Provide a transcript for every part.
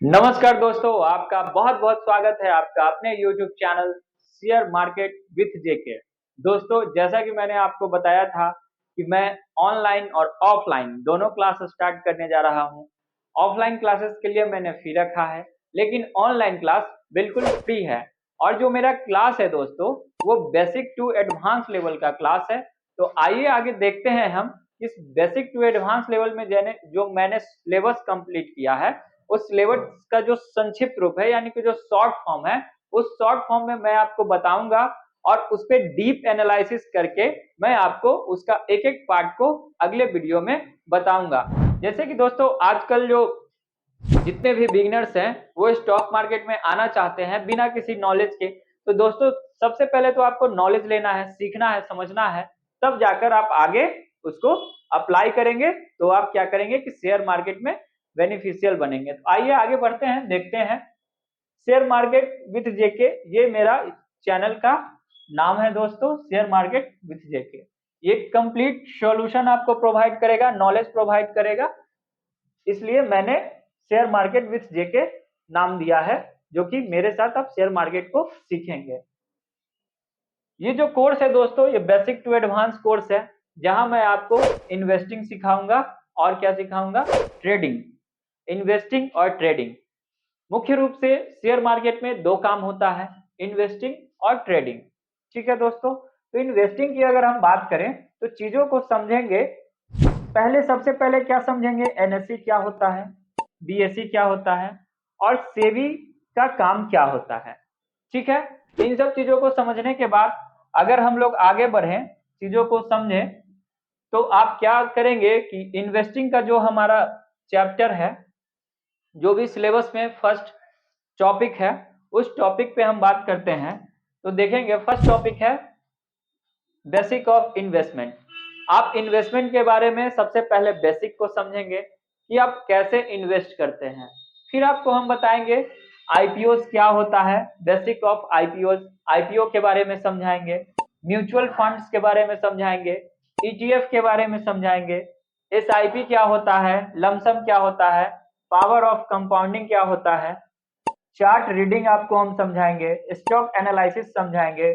नमस्कार दोस्तों, आपका बहुत बहुत स्वागत है आपका अपने YouTube channel share market with JK. दोस्तों, जैसा कि मैंने आपको बताया था कि मैं ऑनलाइन और ऑफलाइन दोनों क्लास स्टार्ट करने जा रहा हूं। ऑफलाइन क्लासेस के लिए मैंने फी रखा है, लेकिन ऑनलाइन क्लास बिल्कुल फ्री है। और जो मेरा क्लास है दोस्तों, वो बेसिक टू एडवांस लेवल का क्लास है। तो आइए आगे देखते हैं हम इस बेसिक टू एडवांस लेवल में जो मैंने सिलेबस कंप्लीट किया है, उस सिलेबस का जो संक्षिप्त रूप है यानी कि जो शॉर्ट फॉर्म है, उस शॉर्ट फॉर्म में मैं आपको बताऊंगा और उस पे डीप एनालिसिस करके मैं आपको उसका एक एक पार्ट को अगले वीडियो में बताऊंगा। जैसे कि दोस्तों, आजकल जो जितने भी बिगिनर्स हैं वो स्टॉक मार्केट में आना चाहते हैं बिना किसी नॉलेज के। तो दोस्तों, सबसे पहले तो आपको नॉलेज लेना है, सीखना है, समझना है, तब जाकर आप आगे उसको अप्लाई करेंगे। तो आप क्या करेंगे कि शेयर मार्केट में बेनिफिशियल बनेंगे। तो आइए आगे बढ़ते हैं, देखते हैं। शेयर मार्केट विथ जेके, ये मेरा चैनल का नाम है दोस्तों, शेयर मार्केट विथ जेके। ये कंप्लीट सॉल्यूशन आपको प्रोवाइड करेगा, नॉलेज प्रोवाइड करेगा। इसलिए मैंने शेयर मार्केट विथ जेके नाम दिया है, जो कि मेरे साथ आप शेयर मार्केट को सीखेंगे। ये जो कोर्स है दोस्तों, ये बेसिक टू एडवांस कोर्स है, जहां मैं आपको इन्वेस्टिंग सिखाऊंगा और क्या सिखाऊंगा, ट्रेडिंग। इन्वेस्टिंग और ट्रेडिंग, मुख्य रूप से शेयर मार्केट में दो काम होता है, इन्वेस्टिंग और ट्रेडिंग। ठीक है दोस्तों, तो इन्वेस्टिंग की अगर हम बात करें तो चीजों को समझेंगे। पहले सबसे पहले क्या समझेंगे, एनएससी क्या होता है, बीएससी क्या होता है और सेबी का काम क्या होता है। ठीक है, इन सब चीजों को समझने के बाद अगर हम लोग आगे बढ़ें, चीजों को समझें, तो आप क्या करेंगे कि इन्वेस्टिंग का जो हमारा चैप्टर है, जो भी सिलेबस में फर्स्ट टॉपिक है, उस टॉपिक पे हम बात करते हैं। तो देखेंगे, फर्स्ट टॉपिक है बेसिक ऑफ इन्वेस्टमेंट। आप इन्वेस्टमेंट के बारे में सबसे पहले बेसिक को समझेंगे कि आप कैसे इन्वेस्ट करते हैं। फिर आपको हम बताएंगे आईपीओ क्या होता है, बेसिक ऑफ आईपीओ, आईपीओ के बारे में समझाएंगे। म्यूचुअल फंड्स के बारे में समझाएंगे, ईटीएफ के बारे में समझाएंगे, एसआईपी क्या होता है, लमसम क्या होता है, पावर ऑफ कंपाउंडिंग क्या होता है, चार्ट रीडिंग आपको हम समझाएंगे, स्टॉक एनालिसिस समझाएंगे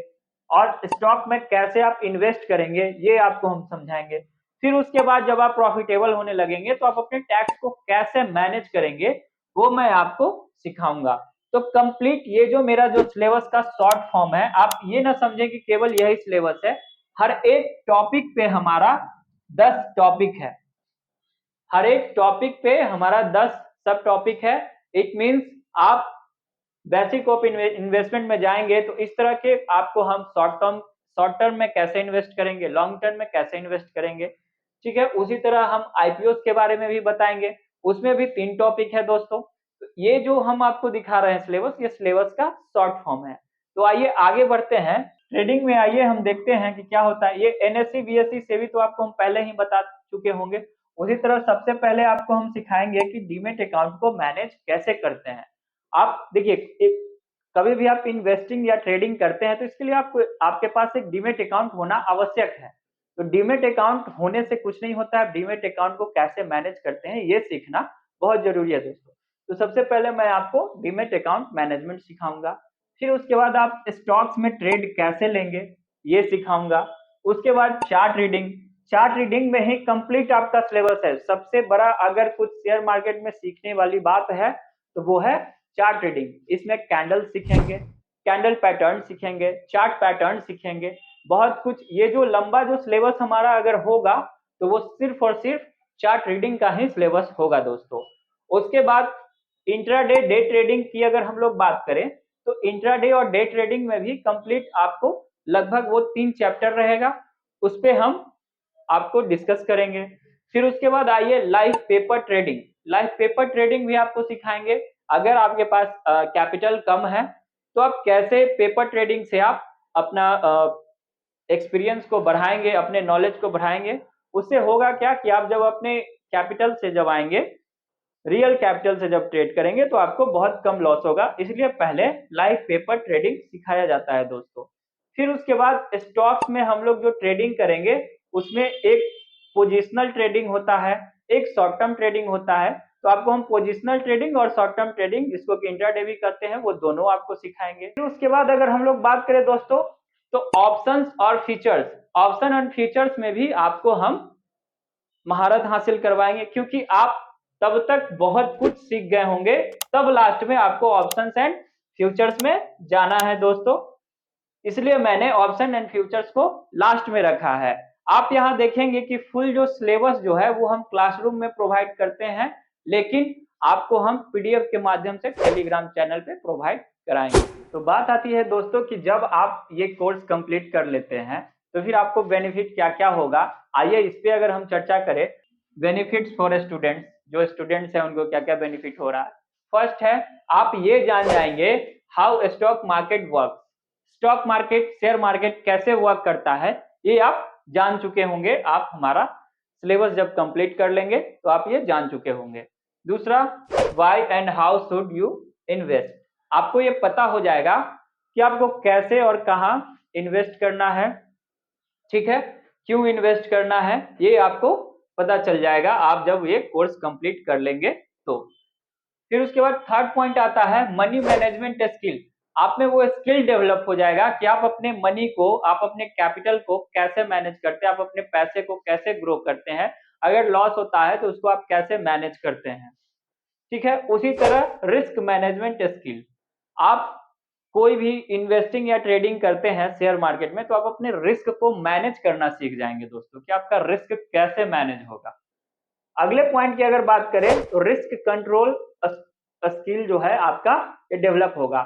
और स्टॉक में कैसे आप इन्वेस्ट करेंगे ये आपको हम समझाएंगे। फिर उसके बाद जब आप प्रॉफिटेबल होने लगेंगे तो आप अपने टैक्स को कैसे मैनेज करेंगे वो मैं आपको सिखाऊंगा। तो कंप्लीट ये जो मेरा जो सिलेबस का शॉर्ट फॉर्म है, आप ये ना समझें कि केवल यही सिलेबस है। हर एक टॉपिक पे हमारा 10 टॉपिक है, हर एक टॉपिक पे हमारा 10 सब टॉपिक है। इट मींस आप बेसिक ऑफ इन्वेस्टमेंट में जाएंगे तो इस तरह के आपको हम शॉर्ट टर्म में कैसे इन्वेस्ट करेंगे, लॉन्ग टर्म में कैसे इन्वेस्ट करेंगे। ठीक है, उसी तरह हम आईपीओ के बारे में भी बताएंगे, उसमें भी 3 टॉपिक है दोस्तों। तो ये जो हम आपको दिखा रहे हैं सिलेबस, ये सिलेबस का शॉर्ट फॉर्म है। तो आइए आगे बढ़ते हैं, ट्रेडिंग में आइए हम देखते हैं कि क्या होता है। ये एनएससी बीएससी से भी तो आपको हम पहले ही बता चुके होंगे। उसी तरह सबसे पहले आपको हम सिखाएंगे कि डीमेट अकाउंट को मैनेज कैसे करते हैं। आप देखिए, कभी भी आप इन्वेस्टिंग या ट्रेडिंग करते हैं तो इसके लिए आपको आपके पास एक डीमेट अकाउंट होना आवश्यक है। तो डीमेट अकाउंट होने से कुछ नहीं होता है, डीमेट अकाउंट को कैसे मैनेज करते हैं ये सीखना बहुत जरूरी है दोस्तों। तो सबसे पहले मैं आपको डीमेट अकाउंट मैनेजमेंट सिखाऊंगा। फिर उसके बाद आप स्टॉक्स में ट्रेड कैसे लेंगे ये सिखाऊंगा। उसके बाद चार्ट रीडिंग, चार्ट रीडिंग में ही कंप्लीट आपका सिलेबस है। सबसे बड़ा अगर कुछ शेयर मार्केट में सीखने वाली बात है तो वो है चार्ट रीडिंग। इसमें कैंडल सीखेंगे, कैंडल पैटर्न सीखेंगे, चार्ट पैटर्न सीखेंगे, बहुत कुछ। ये जो लंबा जो सिलेबस हमारा अगर होगा तो वो सिर्फ और सिर्फ चार्ट रीडिंग का ही सिलेबस होगा दोस्तों। उसके बाद इंट्राडे डे ट्रेडिंग की अगर हम लोग बात करें तो इंट्राडे और डे ट्रेडिंग में भी कंप्लीट आपको लगभग वो 3 चैप्टर रहेगा, उस पर हम आपको डिस्कस करेंगे। फिर उसके बाद आइए live paper trading, live paper trading भी आपको सिखाएंगे। अगर आपके पास कैपिटल कम है तो आप कैसे पेपर ट्रेडिंग से आप अपना एक्सपीरियंस को बढ़ाएंगे, अपने नॉलेज को बढ़ाएंगे। उससे होगा क्या कि आप जब अपने कैपिटल से जब आएंगे, रियल कैपिटल से जब ट्रेड करेंगे तो आपको बहुत कम लॉस होगा। इसलिए पहले लाइव पेपर ट्रेडिंग सिखाया जाता है दोस्तों। फिर उसके बाद स्टॉक्स में हम लोग जो ट्रेडिंग करेंगे उसमें एक पोजिशनल ट्रेडिंग होता है, एक शॉर्ट टर्म ट्रेडिंग होता है। तो आपको हम पोजिशनल ट्रेडिंग और शॉर्ट टर्म ट्रेडिंग, जिसको कि इंट्राडे भी कहते हैं, वो दोनों आपको सिखाएंगे। फिर उसके बाद अगर हम लोग बात करें दोस्तों, तो ऑप्शंस और फीचर्स, ऑप्शन एंड फीचर्स में भी आपको हम महारत हासिल करवाएंगे, क्योंकि आप तब तक बहुत कुछ सीख गए होंगे, तब लास्ट में आपको ऑप्शंस एंड फ्यूचर्स में जाना है दोस्तों। इसलिए मैंने ऑप्शन एंड फ्यूचर्स को लास्ट में रखा है। आप यहाँ देखेंगे कि फुल जो सिलेबस जो है वो हम क्लासरूम में प्रोवाइड करते हैं, लेकिन आपको हम पीडीएफ के माध्यम से टेलीग्राम चैनल पे प्रोवाइड कराएंगे। तो बात आती है दोस्तों कि जब आप ये कोर्स कंप्लीट कर लेते हैं तो फिर आपको बेनिफिट क्या क्या होगा, आइए इस पे अगर हम चर्चा करें। बेनिफिट्स फॉर स्टूडेंट्स, जो स्टूडेंट्स हैं उनको क्या क्या बेनिफिट हो रहा है। फर्स्ट है, आप ये जान जाएंगे how stock market work, stock market, share market कैसे वर्क करता है, ये आप जान चुके होंगे। आप हमारा सिलेबस जब कंप्लीट कर लेंगे तो आप ये जान चुके होंगे। दूसरा, why and how should you invest, आपको ये पता हो जाएगा कि आपको कैसे और कहाँ इन्वेस्ट करना है, ठीक है, क्यों इन्वेस्ट करना है, ये आपको पता चल जाएगा आप जब ये कोर्स कंप्लीट कर लेंगे तो। फिर उसके बाद थर्ड पॉइंट आता है मनी मैनेजमेंट स्किल, आप में वो स्किल डेवलप हो जाएगा कि आप अपने मनी को, आप अपने कैपिटल को कैसे मैनेज करते हैं, आप अपने पैसे को कैसे ग्रो करते हैं, अगर लॉस होता है तो उसको आप कैसे मैनेज करते हैं, ठीक है। उसी तरह रिस्क मैनेजमेंट स्किल, आप कोई भी इन्वेस्टिंग या ट्रेडिंग करते हैं शेयर मार्केट में तो आप अपने रिस्क को मैनेज करना सीख जाएंगे दोस्तों, कि आपका रिस्क कैसे मैनेज होगा। अगले पॉइंट की अगर बात करें तो रिस्क कंट्रोल स्किल जो है आपका ये डेवलप होगा।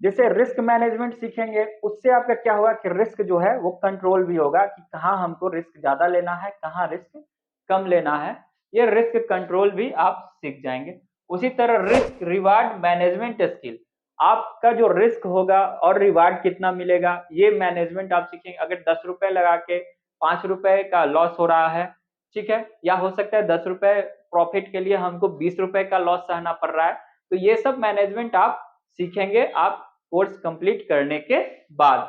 जैसे रिस्क मैनेजमेंट सीखेंगे उससे आपका क्या होगा कि रिस्क जो है वो कंट्रोल भी होगा, कि कहाँ हमको रिस्क ज्यादा लेना है, कहाँ रिस्क कम लेना है, ये रिस्क कंट्रोल भी आप सीख जाएंगे। उसी तरह रिस्क रिवार्ड मैनेजमेंट स्किल, आपका जो रिस्क होगा और रिवार्ड कितना मिलेगा ये मैनेजमेंट आप सीखेंगे। अगर 10 रुपए लगा के 5 रुपए का लॉस हो रहा है, ठीक है, या हो सकता है 10 रुपए प्रॉफिट के लिए हमको 20 रुपए का लॉस सहना पड़ रहा है, तो ये सब मैनेजमेंट आप सीखेंगे आप कोर्स कंप्लीट करने के बाद।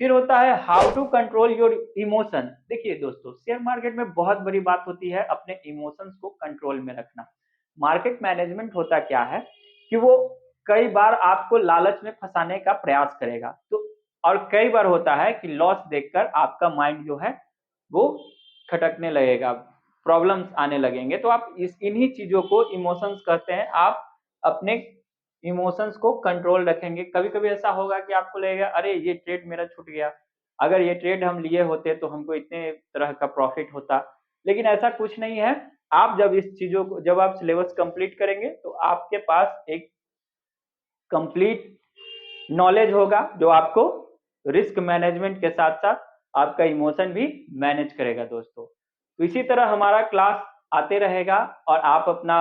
फिर होता है how to control your emotion. देखिए दोस्तों, शेयर मार्केट में बहुत बड़ी बात होती है अपने इमोशंस को कंट्रोल में रखना। मार्केट मैनेजमेंट होता क्या है कि वो कई बार आपको लालच में फंसाने का प्रयास करेगा, तो और कई बार होता है कि लॉस देखकर आपका माइंड जो है वो खटकने लगेगा, प्रॉब्लम्स आने लगेंगे। तो आप इस इन्हीं चीजों को इमोशंस कहते हैं, आप अपने इमोशंस को कंट्रोल रखेंगे। कभी कभी ऐसा होगा कि आपको लगेगा अरे ये ट्रेड मेरा छूट गया, अगर ये ट्रेड हम लिए होते तो हमको इतने तरह का प्रॉफिट होता, लेकिन ऐसा कुछ नहीं है। आप जब इस चीजों को, जब आप सिलेबस कंप्लीट करेंगे तो आपके पास एक कंप्लीट नॉलेज होगा जो आपको रिस्क मैनेजमेंट के साथ साथ आपका इमोशन भी मैनेज करेगा दोस्तों। तो इसी तरह हमारा क्लास आते रहेगा और आप अपना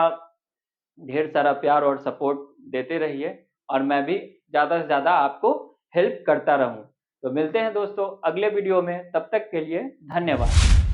ढेर सारा प्यार और सपोर्ट देते रहिए, और मैं भी ज़्यादा से ज़्यादा आपको हेल्प करता रहूं। तो मिलते हैं दोस्तों अगले वीडियो में, तब तक के लिए धन्यवाद।